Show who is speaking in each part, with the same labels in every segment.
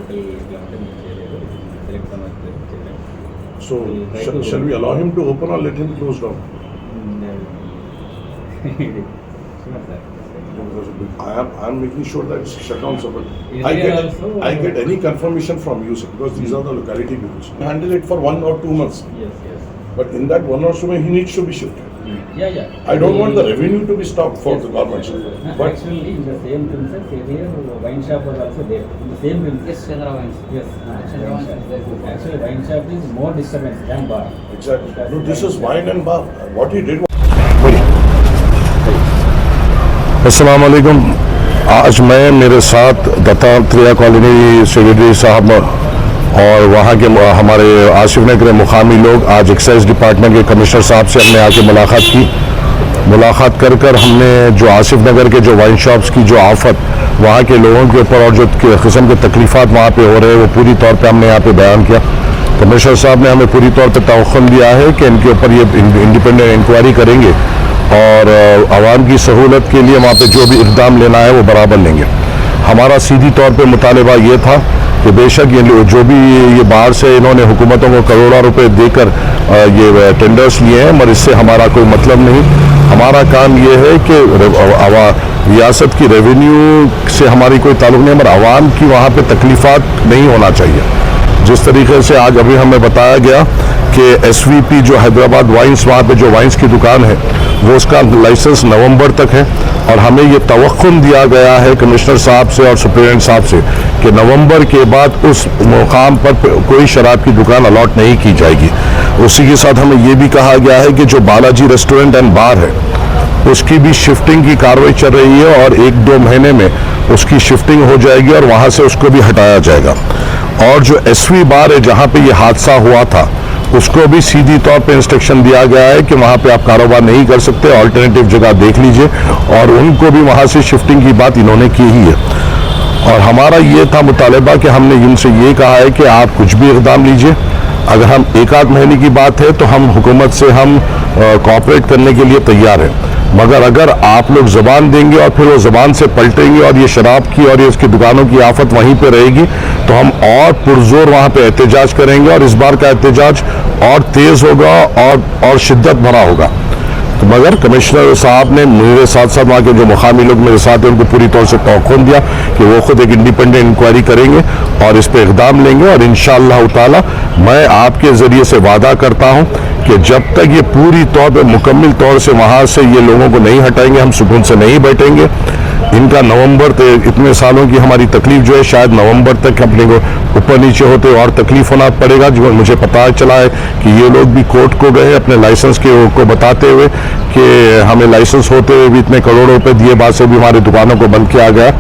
Speaker 1: Hotel ఇట్లా ఉంటే మేము చేయలేదు, సెలెక్ట్ చేయలేదు.
Speaker 2: So shall we allow him to open or let him close down?
Speaker 1: Sure, sir.
Speaker 2: I am making sure that it's shut down, sir. But
Speaker 1: Earlier also,
Speaker 2: I get any confirmation from you, sir, because these are the locality people. Handle it for 1 or 2 months.
Speaker 1: Yes.
Speaker 2: But in that 1 or 2 months, he needs to be shifted.
Speaker 1: Yeah.
Speaker 2: I don't want the revenue to be stopped for the government, sir. But
Speaker 1: Actually, in the same premises, here wine shop was also there. In the same premises.
Speaker 3: Yes, Chandra Wines.
Speaker 1: Yes.
Speaker 3: Chandra Wines is there.
Speaker 1: Actually, wine shop is more disturbance than bar.
Speaker 2: exactly. No, this is wine and bar. What he did.
Speaker 4: अस्सलाम वालेकुम। आज मैं मेरे साथ Dattatreya colony secretary साहब और वहाँ के हमारे आसिफ नगर मुकामी लोग आज एक्साइज डिपार्टमेंट के कमिश्नर साहब से हमने आके मुलाकात कर हमने जो आसिफ नगर के जो वाइन शॉप्स की जो आफत वहाँ के लोगों के ऊपर और जो किस्म के तकलीफ़ात वहाँ पे हो रहे हैं वो पूरी तौर पे हमने यहाँ पे बयान किया। कमिश्नर साहब ने हमें पूरी तौर पे तवक्कुल दिया है कि इनके ऊपर ये इंडिपेंडेंट इंक्वायरी करेंगे और आवाम की सहूलत के लिए वहाँ पे जो भी इक़दाम लेना है वो बराबर लेंगे। हमारा सीधी तौर पे मुतालबा ये था कि बेशक ये जो भी ये बाहर से इन्होंने हुकूमतों को करोड़ों रुपए देकर ये टेंडर्स लिए हैं, मगर इससे हमारा कोई मतलब नहीं। हमारा काम ये है कि रियासत की रेवेन्यू से हमारी कोई ताल्लुक़ नहीं, मगर आवाम की वहाँ पे तकलीफ़ात नहीं होना चाहिए। जिस तरीके से आज अभी हमें बताया गया कि SVP जो हैदराबाद वाइन्स वहाँ पे जो वाइन्स की दुकान है वो उसका लाइसेंस नवंबर तक है और हमें ये तवक्कुल दिया गया है कमिश्नर साहब से और सुप्रीडेंट साहब से कि नवंबर के बाद उस मुकाम पर कोई शराब की दुकान अलॉट नहीं की जाएगी। उसी के साथ हमें ये भी कहा गया है कि जो बालाजी रेस्टोरेंट एंड बार है उसकी भी शिफ्टिंग की कार्रवाई चल रही है और 1-2 महीने में उसकी शिफ्टिंग हो जाएगी और वहाँ से उसको भी हटाया जाएगा। और जो SV बार है जहाँ पे ये हादसा हुआ था उसको भी सीधी तौर पे इंस्ट्रक्शन दिया गया है कि वहाँ पे आप कारोबार नहीं कर सकते, ऑल्टरनेटिव जगह देख लीजिए, और उनको भी वहाँ से शिफ्टिंग की बात इन्होंने की ही है। और हमारा ये था मुतालबा कि हमने इनसे ये कहा है कि आप कुछ भी इक़दाम लीजिए। अगर हम 1-8 महीने की बात है तो हम हुकूमत से हम कोऑपरेट करने के लिए तैयार हैं, मगर अगर आप लोग ज़बान देंगे और फिर वो ज़बान से पलटेंगे और ये शराब की और ये इसकी दुकानों की आफत वहीं पे रहेगी तो हम और पुरजोर वहाँ पे एहतजाज करेंगे और इस बार का एहतजाज और तेज़ होगा और शिद्दत भरा होगा। तो मगर कमिश्नर साहब ने मेरे साथ वहाँ के जो मुकामी लोग मेरे साथ हैं उनको पूरी तौर से तवक्कुल दिया कि वो खुद एक इंडिपेंडेंट इंक्वायरी करेंगे और इस पर इक़दाम लेंगे। और इंशाअल्लाह ताला मैं आपके ज़रिए से वादा करता हूँ कि जब तक ये पूरी तौर पर मुकम्मल तौर से वहाँ से ये लोगों को नहीं हटाएंगे हम सुकून से नहीं बैठेंगे। इनका नवंबर तक इतने सालों की हमारी तकलीफ जो है शायद नवंबर तक अपने को ऊपर नीचे होते और तकलीफ होना पड़ेगा। जो मुझे पता चला है कि ये लोग भी कोर्ट को गए अपने लाइसेंस को बताते हुए कि हमें लाइसेंस होते हुए भी इतने करोड़ों रुपए दिए बाद से भी हमारी दुकानों को बंद किया गया।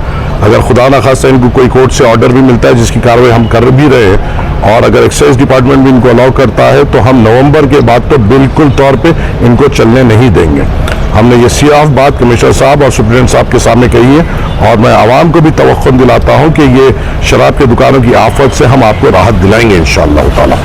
Speaker 4: अगर खुदा न खास्ता इनको कोई कोर्ट से ऑर्डर भी मिलता है जिसकी कार्रवाई हम कर भी रहे हैं और अगर एक्साइज डिपार्टमेंट भी इनको अलाउ करता है तो हम नवंबर के बाद तो बिल्कुल तौर पे इनको चलने नहीं देंगे। हमने ये सियाफ बात कमिश्नर साहब और सुप्रीडेंट साहब के सामने कही है और मैं आवाम को भी तवक्कुल दिलाता हूँ कि ये शराब की दुकानों की आफत से हम आपको राहत दिलाएंगे इंशाअल्लाह ताला।